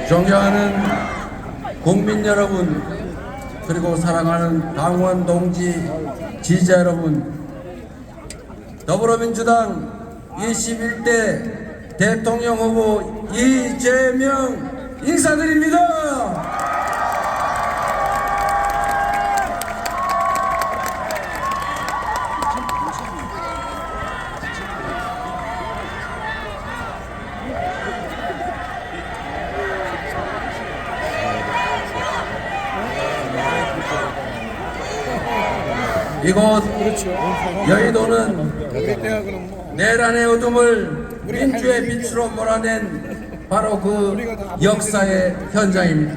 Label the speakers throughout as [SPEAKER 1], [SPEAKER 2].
[SPEAKER 1] 존경하는 국민 여러분, 그리고 사랑하는 당원 동지 지지자 여러분, 더불어민주당 21대 대통령 후보 이재명 인사드립니다. 이곳 여의도는 내란의 어둠을 민주의 빛으로 몰아낸 바로 그 역사의 현장입니다.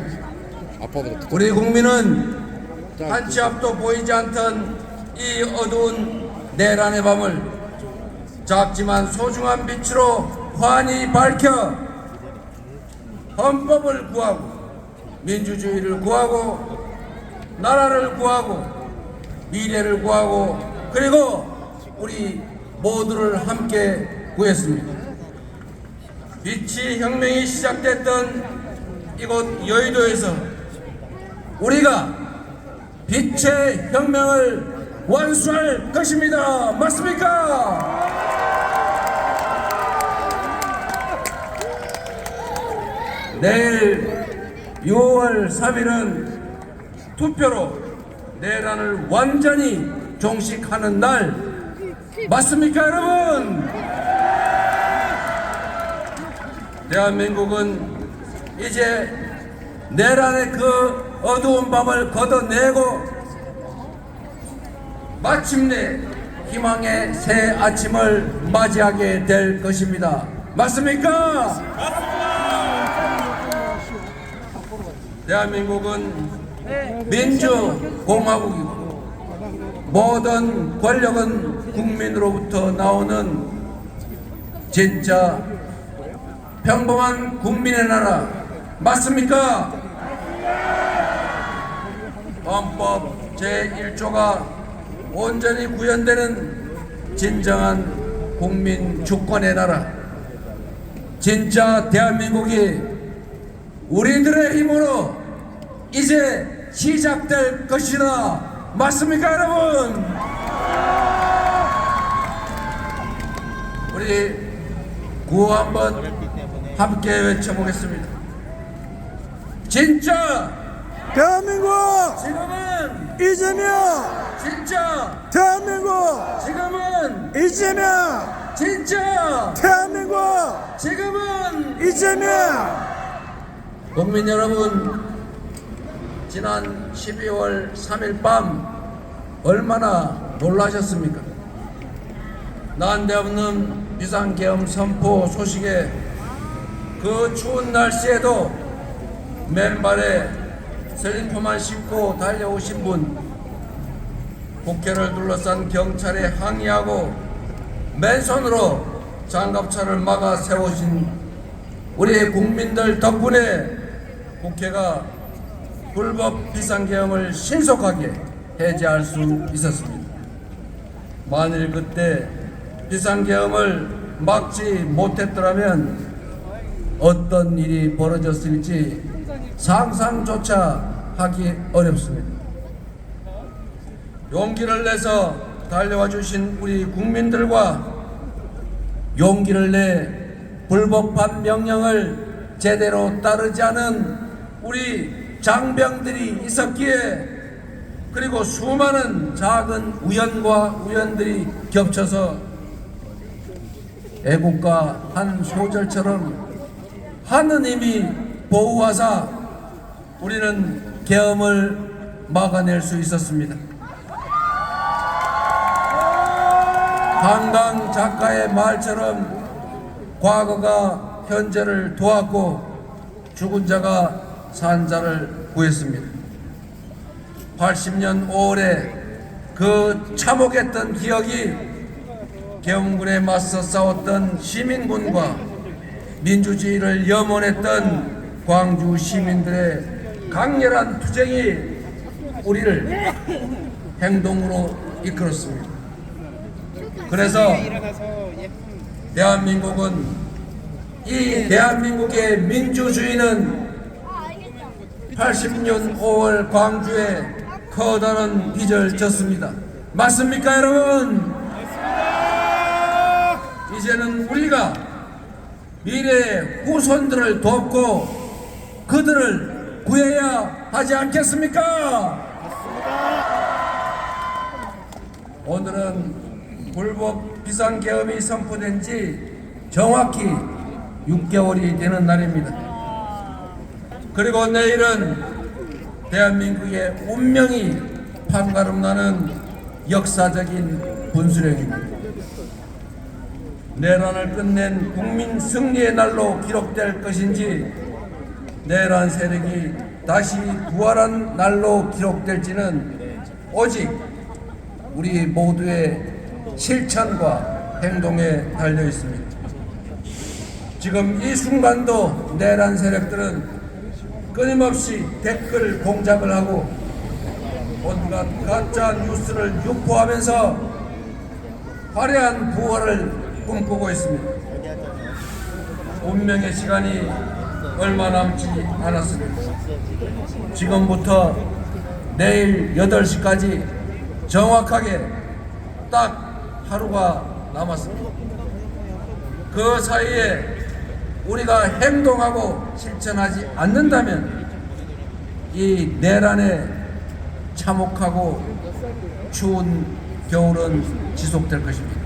[SPEAKER 1] 우리 국민은 한치 앞도 보이지 않던 이 어두운 내란의 밤을 작지만 소중한 빛으로 환히 밝혀 헌법을 구하고 민주주의를 구하고 나라를 구하고 미래를 구하고 그리고 우리 모두를 함께 구했습니다. 빛이 혁명이 시작됐던 이곳 여의도에서 우리가 빛의 혁명을 완수할 것입니다. 맞습니까? 내일 6월 3일은 투표로 내란을 완전히 종식하는 날 맞습니까 여러분? 대한민국은 이제 내란의 그 어두운 밤을 걷어내고 마침내 희망의 새 아침을 맞이하게 될 것입니다. 맞습니까? 대한민국은 민주공화국이고 모든 권력은 국민으로부터 나오는 진짜 평범한 국민의 나라 맞습니까? 헌법 제1조가 온전히 구현되는 진정한 국민 주권의 나라, 진짜 대한민국이 우리들의 힘으로 이제 시작될 것이다. 맞습니까 여러분? 우리 구호 한번 함께 외쳐보겠습니다. 진짜
[SPEAKER 2] 대한민국
[SPEAKER 1] 지금은
[SPEAKER 2] 이재명,
[SPEAKER 1] 진짜
[SPEAKER 2] 대한민국
[SPEAKER 1] 지금은
[SPEAKER 2] 이재명,
[SPEAKER 1] 진짜
[SPEAKER 2] 대한민국
[SPEAKER 1] 지금은
[SPEAKER 2] 이재명.
[SPEAKER 1] 국민 여러분, 지난 12월 3일 밤 얼마나 놀라셨습니까? 난데없는 비상계엄 선포 소식에 그 추운 날씨에도 맨발에 슬리퍼만 신고 달려오신 분, 국회를 둘러싼 경찰에 항의하고 맨손으로 장갑차를 막아 세우신 우리 국민들 덕분에 국회가 불법 비상계엄을 신속하게 해제할 수 있었습니다. 만일 그때 비상계엄을 막지 못했더라면 어떤 일이 벌어졌을지 상상조차 하기 어렵습니다. 용기를 내서 달려와 주신 우리 국민들과 용기를 내 불법한 명령을 제대로 따르지 않은 우리 장병들이 있었기에, 그리고 수많은 작은 우연과 우연들이 겹쳐서 애국가 한 소절처럼 하느님이 보호하사 우리는 계엄을 막아낼 수 있었습니다. 한강 작가의 말처럼 과거가 현재를 도왔고 죽은 자가 산 자를 구했습니다. 80년 5월에 그 참혹했던 기억이 계엄군에 맞서 싸웠던 시민군과 민주주의를 염원했던 광주 시민들의 강렬한 투쟁이 우리를 행동으로 이끌었습니다. 그래서 대한민국은 이 대한민국의 민주주의는 80년 5월 광주에 커다란 빚을 졌습니다. 맞습니까, 여러분? 이제는 우리가 미래의 후손들을 돕고 그들을 구해야 하지 않겠습니까? 오늘은 불법 비상계엄이 선포된 지 정확히 6개월이 되는 날입니다. 그리고 내일은 대한민국의 운명이 판가름나는 역사적인 분수령입니다. 내란을 끝낸 국민 승리의 날로 기록될 것인지 내란 세력이 다시 부활한 날로 기록될지는 오직 우리 모두의 실천과 행동에 달려 있습니다. 지금 이 순간도 내란 세력들은 끊임없이 댓글 공작을 하고 온갖 가짜 뉴스를 유포하면서 화려한 부활을 꿈꾸고 있습니다. 운명의 시간이 얼마 남지 않았습니다. 지금부터 내일 8시까지 정확하게 딱 하루가 남았습니다. 그 사이에 우리가 행동하고 실천하지 않는다면 이 내란의 참혹하고 추운 겨울은 지속될 것입니다.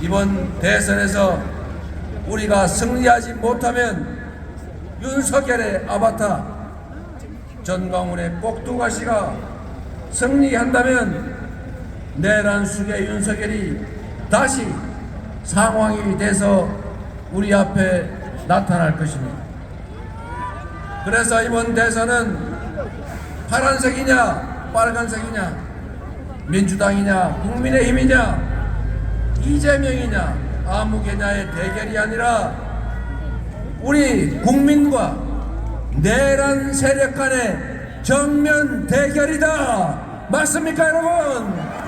[SPEAKER 1] 이번 대선에서 우리가 승리하지 못하면 윤석열의 아바타 전광훈의 꼭두가시가 승리한다면 내란 숙의 윤석열이 다시 상황이 돼서 우리 앞에 나타날 것입니다. 그래서 이번 대선은 파란색이냐 빨간색이냐 민주당이냐 국민의힘이냐 이재명이냐 아무개냐의 대결이 아니라 우리 국민과 내란 세력 간의 정면 대결이다. 맞습니까, 여러분?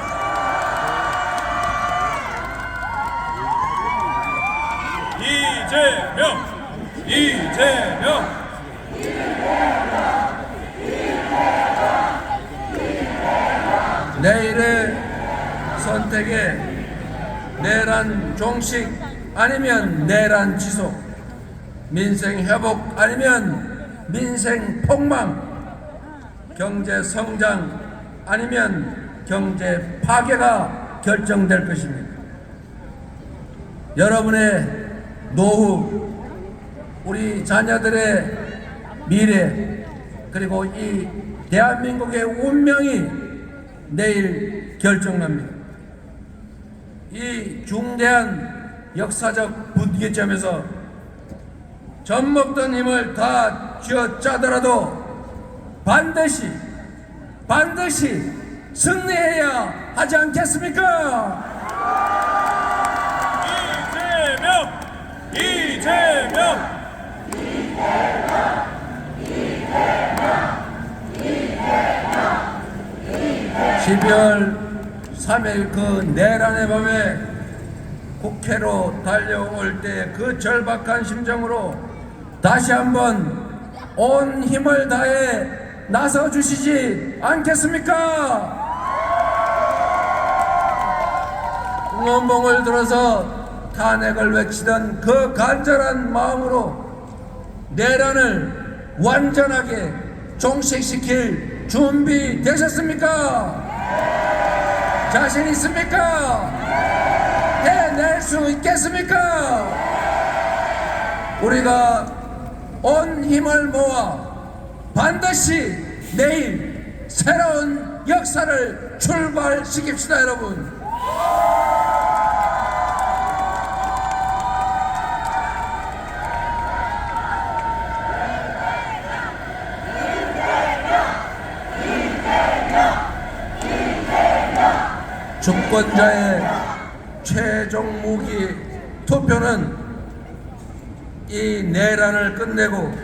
[SPEAKER 3] 이재명
[SPEAKER 1] 내일의 선택에 내란 종식 아니면 내란 지속, 민생 회복 아니면 민생 폭망, 경제 성장 아니면 경제 파괴가 결정될 것입니다. 여러분의 노후, 우리 자녀들의 미래, 그리고 이 대한민국의 운명이 내일 결정납니다. 이 중대한 역사적 분기점에서 젖먹던 힘을 다 쥐어짜더라도 반드시 승리해야 하지 않겠습니까?
[SPEAKER 3] 이재명
[SPEAKER 1] 12월 3일 그 내란의 밤에 국회로 달려올 때 그 절박한 심정으로 다시 한번 온 힘을 다해 나서 주시지 않겠습니까? 응원봉을 들어서 탄핵을 외치던 그 간절한 마음으로 내란을 완전하게 종식시킬 준비 되셨습니까? 자신 있습니까? 해낼 수 있겠습니까? 우리가 온 힘을 모아 반드시 내일 새로운 역사를 출발시킵시다, 여러분. 주권자의 최종 무기 투표는 이 내란을 끝내고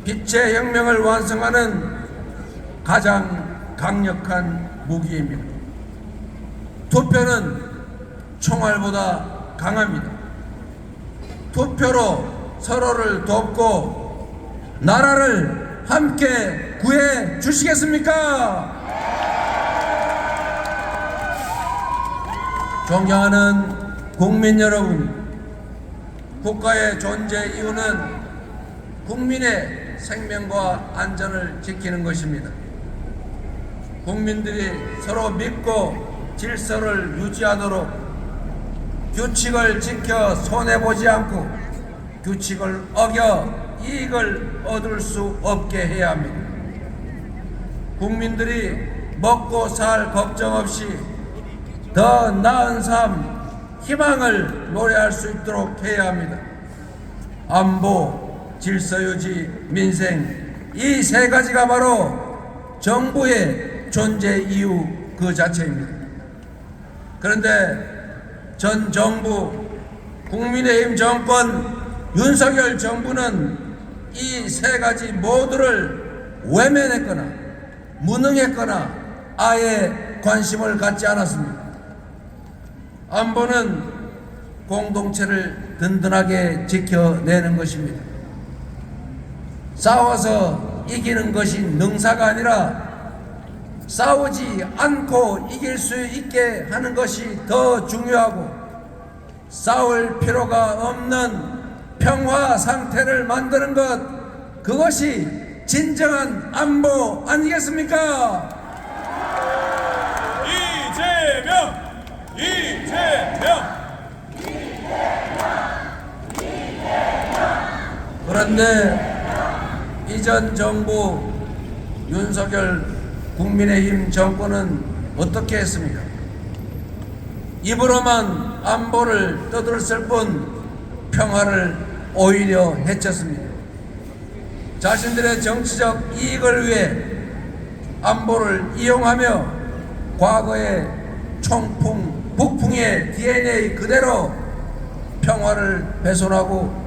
[SPEAKER 1] 빛의 혁명을 완성하는 가장 강력한 무기입니다. 투표는 총알보다 강합니다. 투표로 서로를 돕고 나라를 함께 구해 주시겠습니까? 존경하는 국민 여러분, 국가의 존재 이유는 국민의 생명과 안전을 지키는 것입니다. 국민들이 서로 믿고 질서를 유지하도록 규칙을 지켜 손해보지 않고 규칙을 어겨 이익을 얻을 수 없게 해야 합니다. 국민들이 먹고 살 걱정 없이 더 나은 삶, 희망을 노래할 수 있도록 해야 합니다. 안보, 질서유지, 민생, 이 세 가지가 바로 정부의 존재 이유 그 자체입니다. 그런데 전 정부, 국민의힘 정권, 윤석열 정부는 이 세 가지 모두를 외면했거나 무능했거나 아예 관심을 갖지 않았습니다. 안보는 공동체를 든든하게 지켜내는 것입니다. 싸워서 이기는 것이 능사가 아니라 싸우지 않고 이길 수 있게 하는 것이 더 중요하고 싸울 필요가 없는 평화 상태를 만드는 것, 그것이 진정한 안보 아니겠습니까?
[SPEAKER 3] 이재명!
[SPEAKER 1] 그런데 이전 정부 윤석열 국민의힘 정권은 어떻게 했습니까? 입으로만 안보를 떠들었을 뿐 평화를 오히려 해쳤습니다. 자신들의 정치적 이익을 위해 안보를 이용하며 과거의 총풍, 북풍의 DNA 그대로 평화를 훼손하고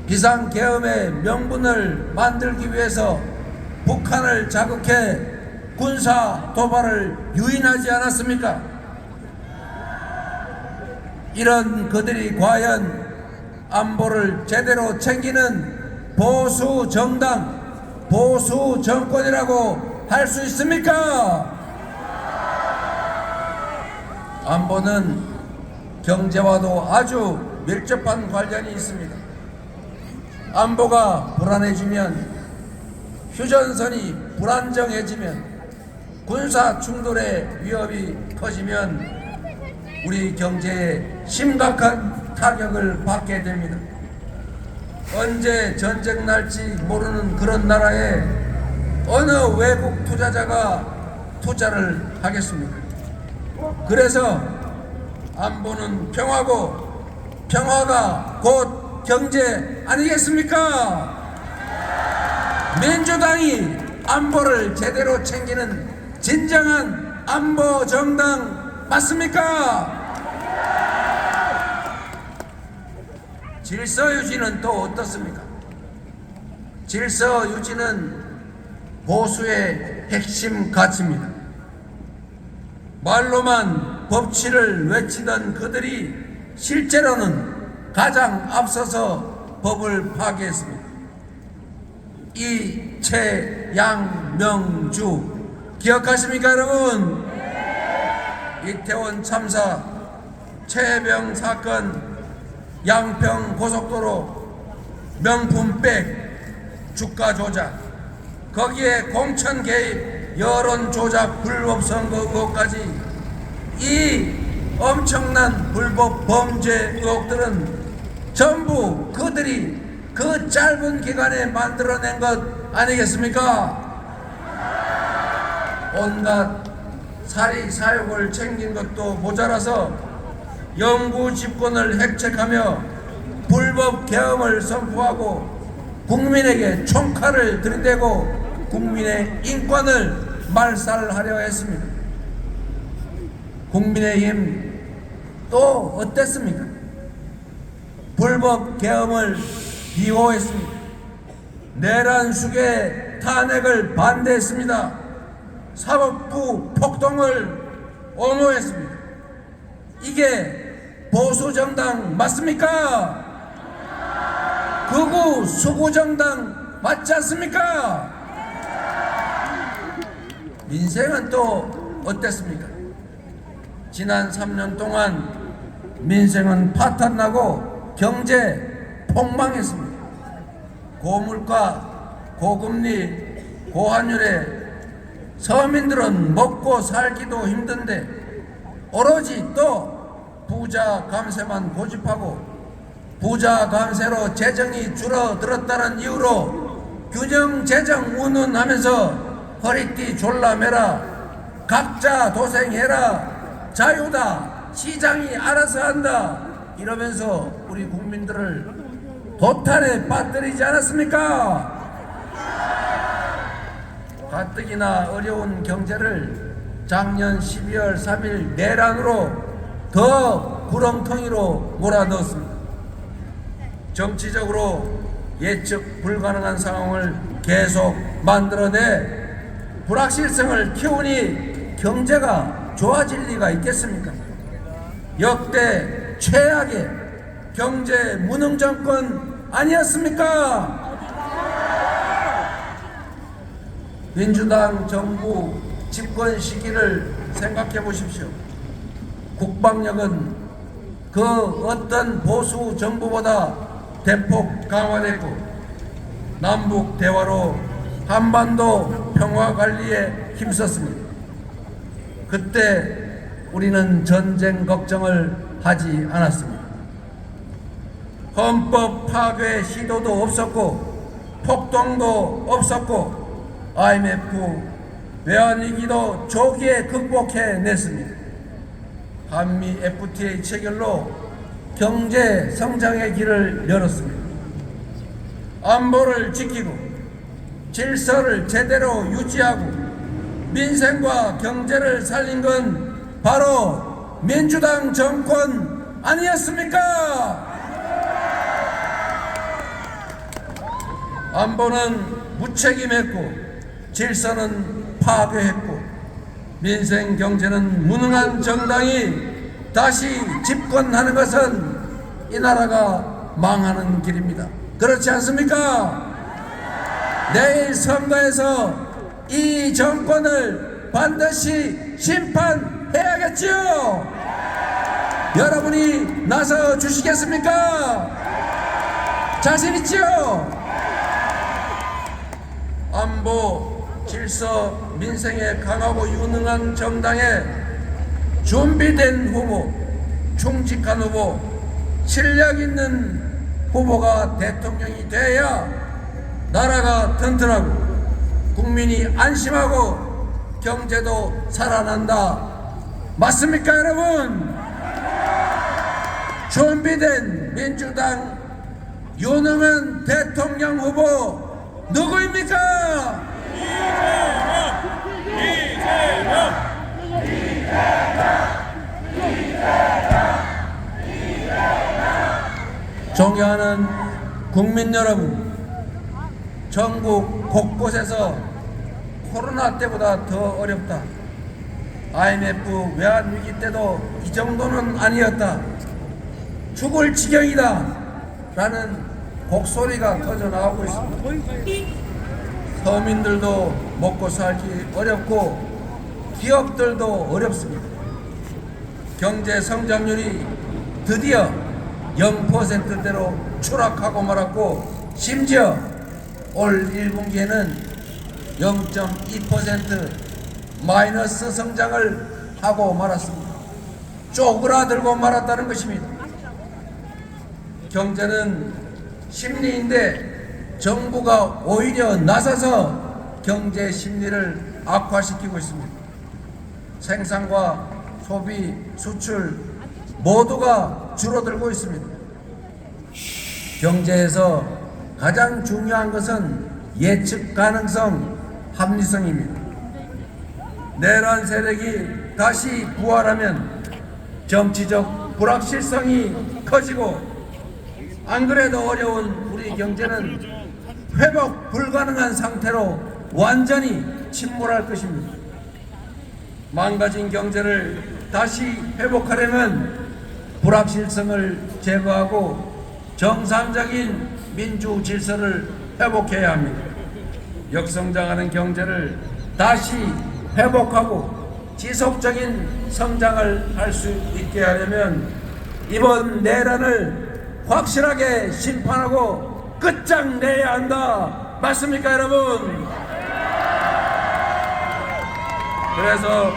[SPEAKER 1] 비상계엄의 명분을 만들기 위해서 북한을 자극해 군사 도발을 유인하지 않았습니까? 이런 그들이 과연 안보를 제대로 챙기는 보수 정당, 보수 정권이라고 할 수 있습니까? 안보는 경제와도 아주 밀접한 관련이 있습니다. 안보가 불안해지면, 휴전선이 불안정해지면, 군사 충돌의 위협이 커지면 우리 경제에 심각한 타격을 받게 됩니다. 언제 전쟁 날지 모르는 그런 나라에 어느 외국 투자자가 투자를 하겠습니까? 그래서 안보는 평화고 평화가 곧 경제 아니겠습니까? 민주당이 안보를 제대로 챙기는 진정한 안보 정당 맞습니까? 질서 유지는 또 어떻습니까? 질서 유지는 보수의 핵심 가치입니다. 말로만 법치를 외치던 그들이 실제로는 가장 앞서서 법을 파괴했습니다. 이채양명주 기억하십니까 여러분? 이태원 참사, 최해병 사건, 양평 고속도로 명품백 주가 조작, 거기에 공천 개입, 여론 조작, 불법 선거 의혹까지, 이 엄청난 불법 범죄 의혹들은 전부 그들이 그 짧은 기간에 만들어낸 것 아니겠습니까? 온갖 사리 사욕을 챙긴 것도 모자라서 영구 집권을 획책하며 불법 계엄을 선포하고 국민에게 총칼을 들이대고 국민의 인권을 말살하려 했습니다. 국민의힘 또 어땠습니까? 불법 계엄을 비호했습니다. 내란숙의 탄핵을 반대했습니다. 사법부 폭동을 옹호했습니다. 이게 보수정당 맞습니까? 극우 수구정당 맞지 않습니까? 민생은 또 어땠습니까? 지난 3년 동안 민생은 파탄나고 경제 폭망했습니다. 고물가, 고금리, 고환율에 서민들은 먹고 살기도 힘든데 오로지 또 부자 감세만 고집하고 부자 감세로 재정이 줄어들었다는 이유로 균형 재정 운운하면서 허리띠 졸라매라, 각자 도생해라, 자유다, 시장이 알아서 한다 이러면서 우리 국민들을 도탄에 빠뜨리지 않았습니까? 가뜩이나 어려운 경제를 작년 12월 3일 내란으로 더 구렁텅이로 몰아넣었습니다. 정치적으로 예측 불가능한 상황을 계속 만들어내 불확실성을 키우니 경제가 좋아질 리가 있겠습니까? 역대 최악의 경제 무능 정권 아니었습니까? 민주당 정부 집권 시기를 생각해 보십시오. 국방력은 그 어떤 보수 정부보다 대폭 강화됐고 남북 대화로 한반도 평화 관리에 힘썼습니다. 그때 우리는 전쟁 걱정을 하지 않았습니다. 헌법 파괴 시도도 없었고 폭동도 없었고 IMF 외환위기도 조기에 극복해냈습니다. 한미 FTA 체결로 경제 성장의 길을 열었습니다. 안보를 지키고 질서를 제대로 유지하고 민생과 경제를 살린 건 바로 민주당 정권 아니었습니까? 안보는 무책임했고 질서는 파괴했고 민생 경제는 무능한 정당이 다시 집권하는 것은 이 나라가 망하는 길입니다. 그렇지 않습니까? 내일 선거에서 이 정권을 반드시 심판해야겠지요. 여러분이 나서 주시겠습니까? 자신 있지요? 안보, 질서, 민생에 강하고 유능한 정당에 준비된 후보, 충직한 후보, 실력 있는 후보가 대통령이 돼야 나라가 튼튼하고 국민이 안심하고 경제도 살아난다. 맞습니까, 여러분? 준비된 민주당 유능한 대통령 후보 누구입니까? 존경하는 국민 여러분, 전국 곳곳에서 코로나 때보다 더 어렵다. IMF 외환위기 때도 이 정도는 아니었다. 죽을 지경이다. 라는 곡소리가 터져 나오고 있습니다. 서민들도 먹고 살기 어렵고 기업들도 어렵습니다. 경제 성장률이 드디어 0%대로 추락하고 말았고 심지어 올 1분기에는 0.2% 마이너스 성장을 하고 말았습니다. 쪼그라들고 말았다는 것입니다. 경제는 심리인데 정부가 오히려 나서서 경제 심리를 악화시키고 있습니다. 생산과 소비, 수출 모두가 줄어들고 있습니다. 경제에서 가장 중요한 것은 예측 가능성, 합리성입니다. 내란 세력이 다시 부활하면 정치적 불확실성이 커지고 안 그래도 어려운 우리 경제는 회복 불가능한 상태로 완전히 침몰할 것입니다. 망가진 경제를 다시 회복하려면 불확실성을 제거하고 정상적인 민주 질서를 회복해야 합니다. 역성장하는 경제를 다시 회복하고 지속적인 성장을 할 수 있게 하려면 이번 내란을 확실하게 심판하고 끝장내야 한다. 맞습니까, 여러분? 그래서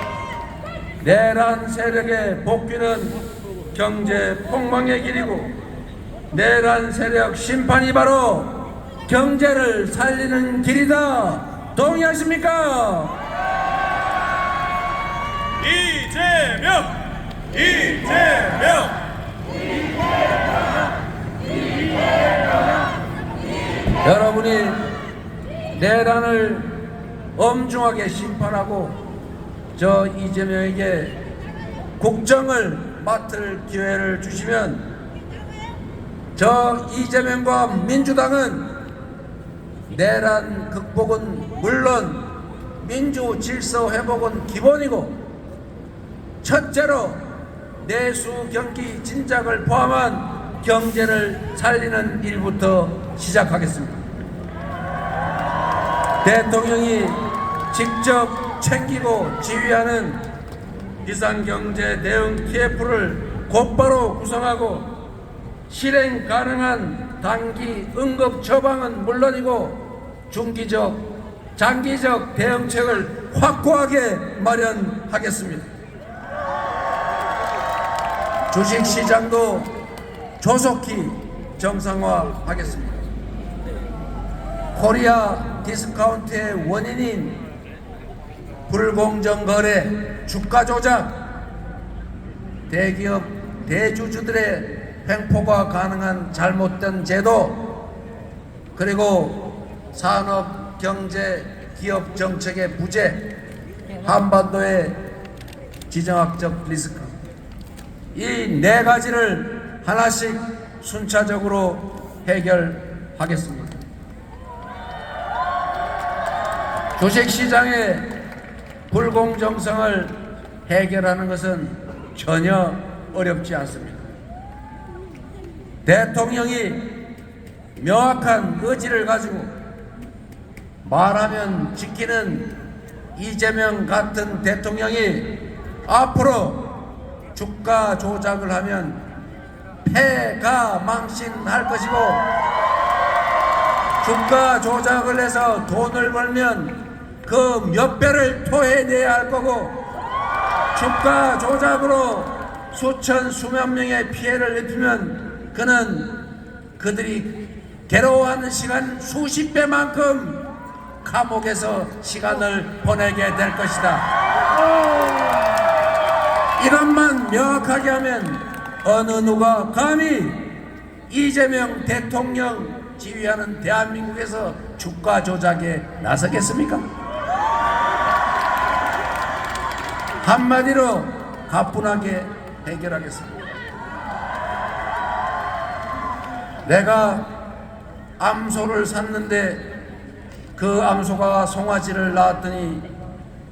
[SPEAKER 1] 내란 세력의 복귀는 경제 폭망의 길이고 내란 세력 심판이 바로 경제를 살리는 길이다. 동의하십니까?
[SPEAKER 3] 이재명! 이재명!
[SPEAKER 1] 여러분이 내란을 엄중하게 심판하고 저 이재명에게 국정을 맡을 기회를 주시면 저 이재명과 민주당은 내란 극복은 물론 민주 질서 회복은 기본이고 첫째로 내수 경기 진작을 포함한 경제를 살리는 일부터 시작하겠습니다. 대통령이 직접 챙기고 지휘하는 비상경제 대응 TF를 곧바로 구성하고 실행 가능한 단기 응급 처방은 물론이고 중기적, 장기적 대응책을 확고하게 마련하겠습니다. 주식시장도 조속히 정상화하겠습니다. 코리아 디스카운트의 원인인 불공정 거래, 주가 조작, 대기업, 대주주들의 횡포가 가능한 잘못된 제도, 그리고 산업, 경제, 기업 정책의 부재, 한반도의 지정학적 리스크, 이 네 가지를 하나씩 순차적으로 해결하겠습니다. 주식시장의 불공정성을 해결하는 것은 전혀 어렵지 않습니다. 대통령이 명확한 의지를 가지고 말하면 지키는 이재명 같은 대통령이 앞으로 주가 조작을 하면 패가 망신할 것이고 주가 조작을 해서 돈을 벌면 그 몇 배를 토해내야 할 거고 주가 조작으로 수천 수만 명의 피해를 입히면 그는 그들이 괴로워하는 시간 수십 배만큼 감옥에서 시간을 보내게 될 것이다. 이것만 명확하게 하면 어느 누가 감히 이재명 대통령 지휘하는 대한민국에서 주가 조작에 나서겠습니까? 한마디로 가뿐하게 해결하겠습니다. 내가 암소를 샀는데 그 암소가 송아지를 낳았더니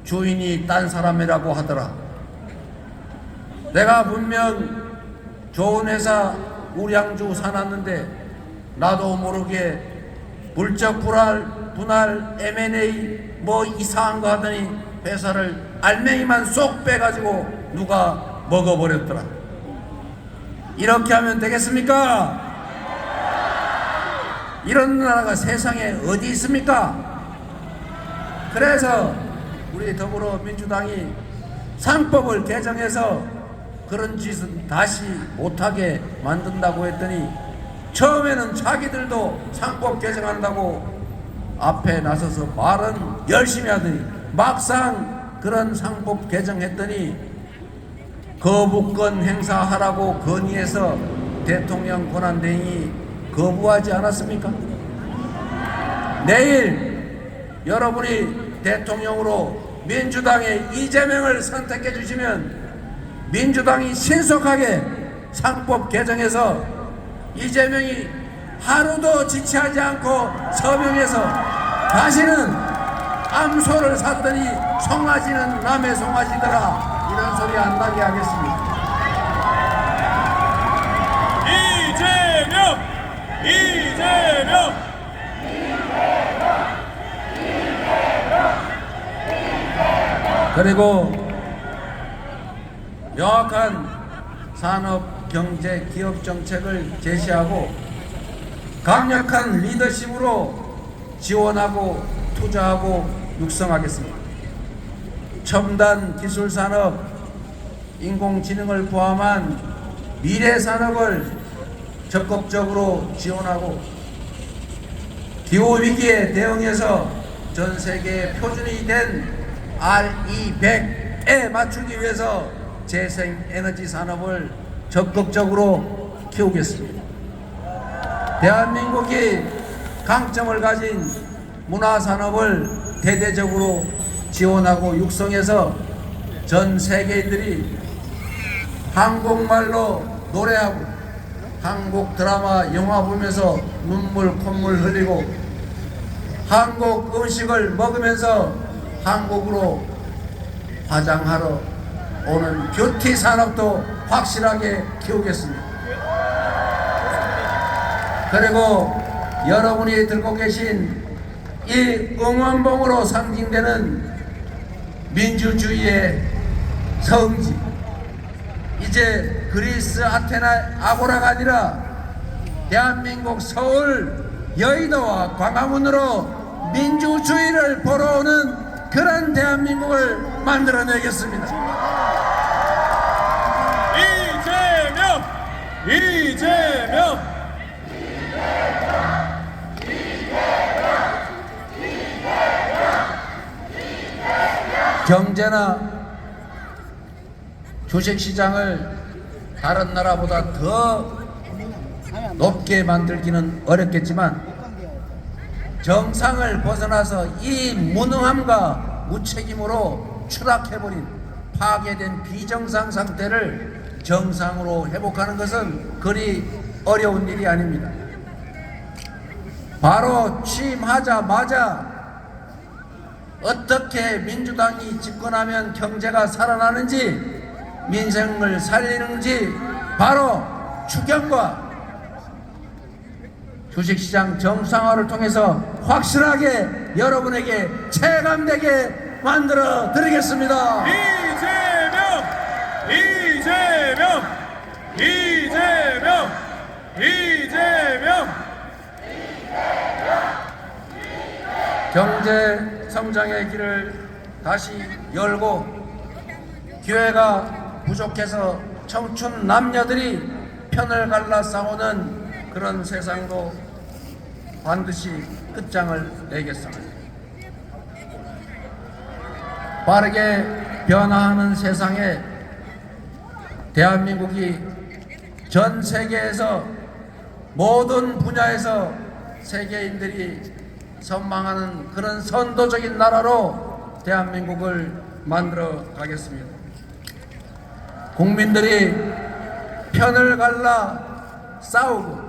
[SPEAKER 1] 주인이 딴 사람이라고 하더라. 내가 분명 좋은 회사 우량주 사놨는데 나도 모르게 물적 분할 M&A 뭐 이상한 거 하더니 회사를 알맹이만 쏙 빼가지고 누가 먹어버렸더라. 이렇게 하면 되겠습니까? 이런 나라가 세상에 어디 있습니까? 그래서 우리 더불어민주당이 상법을 개정해서 그런 짓은 다시 못하게 만든다고 했더니 처음에는 자기들도 상법 개정한다고 앞에 나서서 말은 열심히 하더니 막상 그런 상법 개정했더니 거부권 행사하라고 건의해서 대통령 권한대행이 거부하지 않았습니까? 내일 여러분이 대통령으로 민주당의 이재명을 선택해 주시면 민주당이 신속하게 상법 개정해서 이재명이 하루도 지체하지 않고 서명해서 다시는 암소를 샀더니 송아지는 남의 송아지더라 이런 소리 안 나게 하겠습니다.
[SPEAKER 3] 이재명! 이재명!
[SPEAKER 1] 그리고 명확한 산업, 경제, 기업 정책을 제시하고 강력한 리더십으로 지원하고 투자하고 육성하겠습니다. 첨단 기술 산업, 인공지능을 포함한 미래 산업을 적극적으로 지원하고 기후 위기에 대응해서 전 세계의 표준이 된 RE100에 맞추기 위해서 재생에너지 산업을 적극적으로 키우겠습니다. 대한민국이 강점을 가진 문화산업을 대대적으로 지원하고 육성해서 전 세계인들이 한국말로 노래하고 한국 드라마, 영화 보면서 눈물, 콧물 흘리고 한국 음식을 먹으면서 한국으로 화장하러 오는 뷰티 산업도 확실하게 키우겠습니다. 그리고 여러분이 들고 계신 이 응원봉으로 상징되는 민주주의의 성지, 이제 그리스 아테나 아고라가 아니라 대한민국 서울 여의도와 광화문으로 민주주의를 보러 오는 그런 대한민국을 만들어내겠습니다.
[SPEAKER 3] 이재명!
[SPEAKER 1] 경제나 주식시장을 다른 나라보다 더 높게 만들기는 어렵겠지만 정상을 벗어나서 이 무능함과 무책임으로 추락해버린 파괴된 비정상 상태를 정상으로 회복하는 것은 그리 어려운 일이 아닙니다. 바로 취임하자마자 어떻게 민주당이 집권하면 경제가 살아나는지 민생을 살리는지 바로 추경과 주식시장 정상화를 통해서 확실하게 여러분에게 체감되게 만들어 드리겠습니다.
[SPEAKER 3] 이재명!
[SPEAKER 1] 경제 성장의 길을 다시 열고 기회가 부족해서 청춘 남녀들이 편을 갈라 싸우는 그런 세상도 반드시 끝장을 내겠습니다. 빠르게 변화하는 세상에 대한민국이 전 세계에서 모든 분야에서 세계인들이 선망하는 그런 선도적인 나라로 대한민국을 만들어 가겠습니다. 국민들이 편을 갈라 싸우고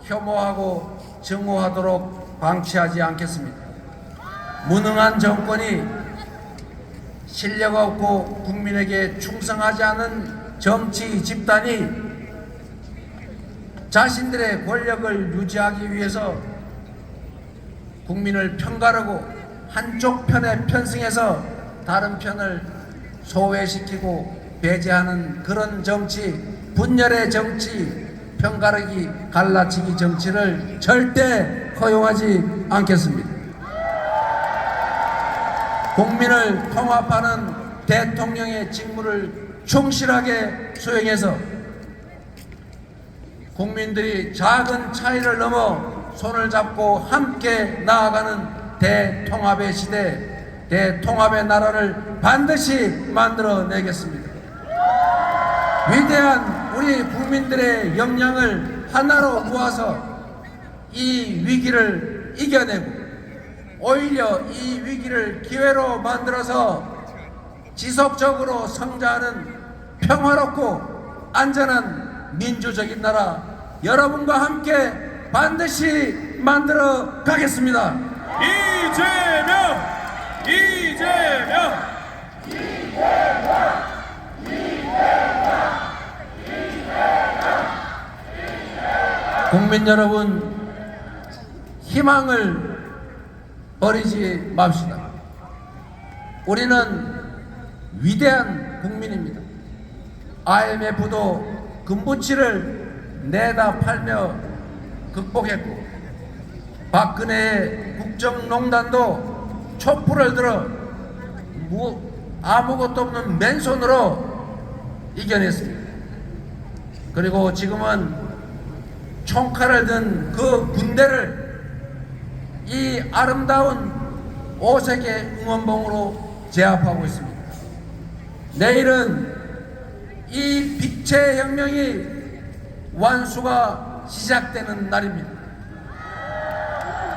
[SPEAKER 1] 혐오하고 증오하도록 방치하지 않겠습니다. 무능한 정권이 실력 없고 국민에게 충성하지 않은 정치 집단이 자신들의 권력을 유지하기 위해서 국민을 편가르고 한쪽 편에 편승해서 다른 편을 소외시키고 배제하는 그런 정치, 분열의 정치, 편가르기, 갈라치기 정치를 절대 허용하지 않겠습니다. 국민을 통합하는 대통령의 직무를 충실하게 수행해서 국민들이 작은 차이를 넘어 손을 잡고 함께 나아가는 대통합의 시대, 대통합의 나라를 반드시 만들어내겠습니다. 위대한 우리 국민들의 역량을 하나로 모아서 이 위기를 이겨내고 오히려 이 위기를 기회로 만들어서 지속적으로 성장하는 평화롭고 안전한 민주적인 나라 여러분과 함께 반드시 만들어 가겠습니다.
[SPEAKER 3] 이재명!
[SPEAKER 1] 국민 여러분, 희망을 버리지 맙시다. 우리는 위대한 국민입니다. IMF도 금부치를 내다 팔며 극복했고, 박근혜의 국정농단도 촛불을 들어 아무것도 없는 맨손으로 이겨냈습니다. 그리고 지금은 총칼을 든 그 군대를 이 아름다운 5세계 응원봉으로 제압하고 있습니다. 내일은 이 빛의 혁명이 완수가 시작되는 날입니다.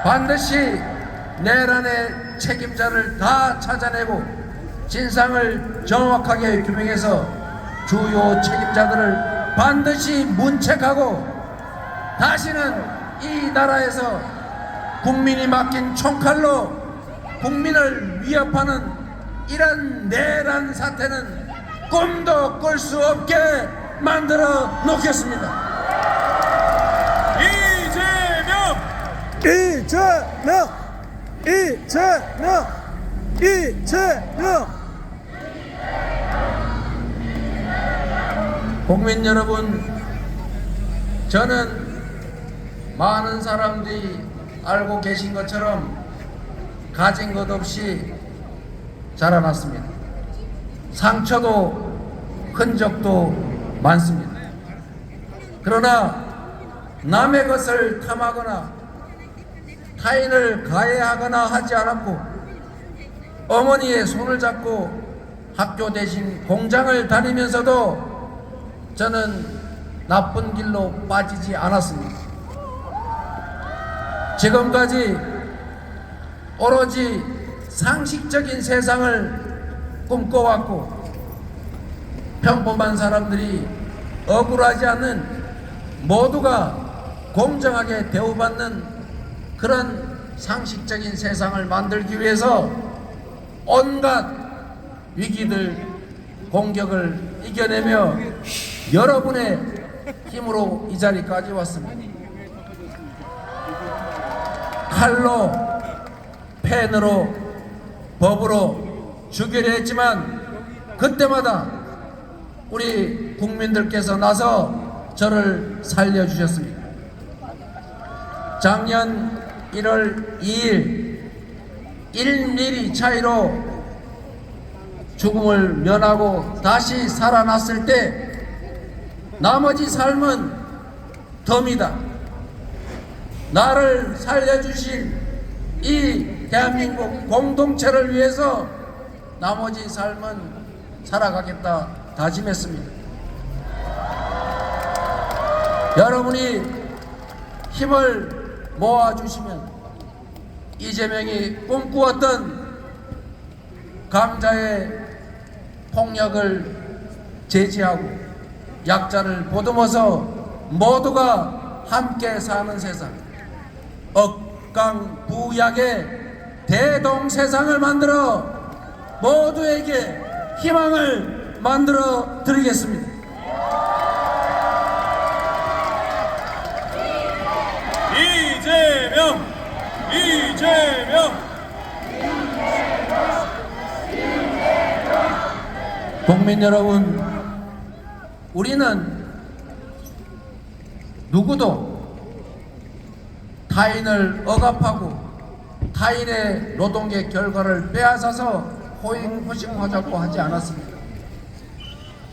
[SPEAKER 1] 반드시 내란의 책임자를 다 찾아내고 진상을 정확하게 규명해서 주요 책임자들을 반드시 문책하고 다시는 이 나라에서 국민이 맡긴 총칼로 국민을 위협하는 이런 내란 사태는 꿈도 꿀 수 없게 만들어 놓겠습니다.
[SPEAKER 3] 이재명!
[SPEAKER 2] 이재명!
[SPEAKER 1] 국민 여러분, 저는 많은 사람들이 알고 계신 것처럼 가진 것 없이 자라났습니다. 상처도 흔적도 많습니다. 그러나 남의 것을 탐하거나 타인을 가해하거나 하지 않았고, 어머니의 손을 잡고 학교 대신 공장을 다니면서도 저는 나쁜 길로 빠지지 않았습니다. 지금까지 오로지 상식적인 세상을 꿈꿔왔고, 평범한 사람들이 억울하지 않는, 모두가 공정하게 대우받는 그런 상식적인 세상을 만들기 위해서 온갖 위기들, 공격을 이겨내며 여러분의 힘으로 이 자리까지 왔습니다. 칼로, 펜으로, 법으로 죽이려 했지만 그때마다 우리 국민들께서 나서 저를 살려주셨습니다. 작년 1월 2일 1mm 차이로 죽음을 면하고 다시 살아났을 때 나머지 삶은 덤이다. 나를 살려주신 이 대한민국 공동체를 위해서 나머지 삶은 살아가겠다 다짐했습니다. 여러분이 힘을 모아주시면 이재명이 꿈꾸었던 강자의 폭력을 제지하고 약자를 보듬어서 모두가 함께 사는 세상, 억강부약의 대동세상을 만들어 모두에게 희망을 만들어 드리겠습니다.
[SPEAKER 3] 이재명!
[SPEAKER 1] 국민 여러분, 우리는 누구도 타인을 억압하고 타인의 노동의 결과를 빼앗아서 호의호식하자고 하지 않았습니다.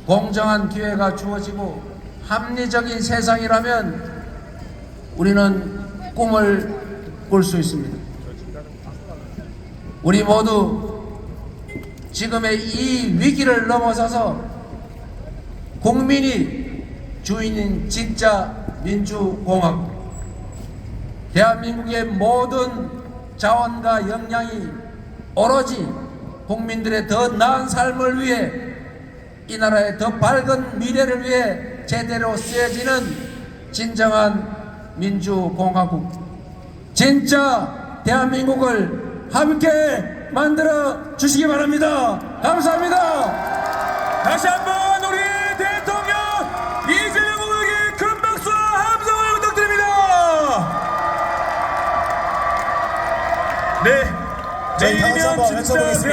[SPEAKER 1] 공정한 기회가 주어지고 합리적인 세상이라면 우리는 꿈을 꿀 수 있습니다. 우리 모두 지금의 이 위기를 넘어서서 국민이 주인인 진짜 민주공화국, 대한민국의 모든 자원과 역량이 오로지 국민들의 더 나은 삶을 위해, 이 나라의 더 밝은 미래를 위해 제대로 쓰여지는 진정한 민주공화국, 진짜 대한민국을 함께 만들어 주시기 바랍니다. 감사합니다.
[SPEAKER 3] 다시 한번 우리 대통령 이재명 후보에게 큰 박수와 함성을 부탁드립니다.
[SPEAKER 4] 저희 다 같이 한번 외쳐보겠습니다.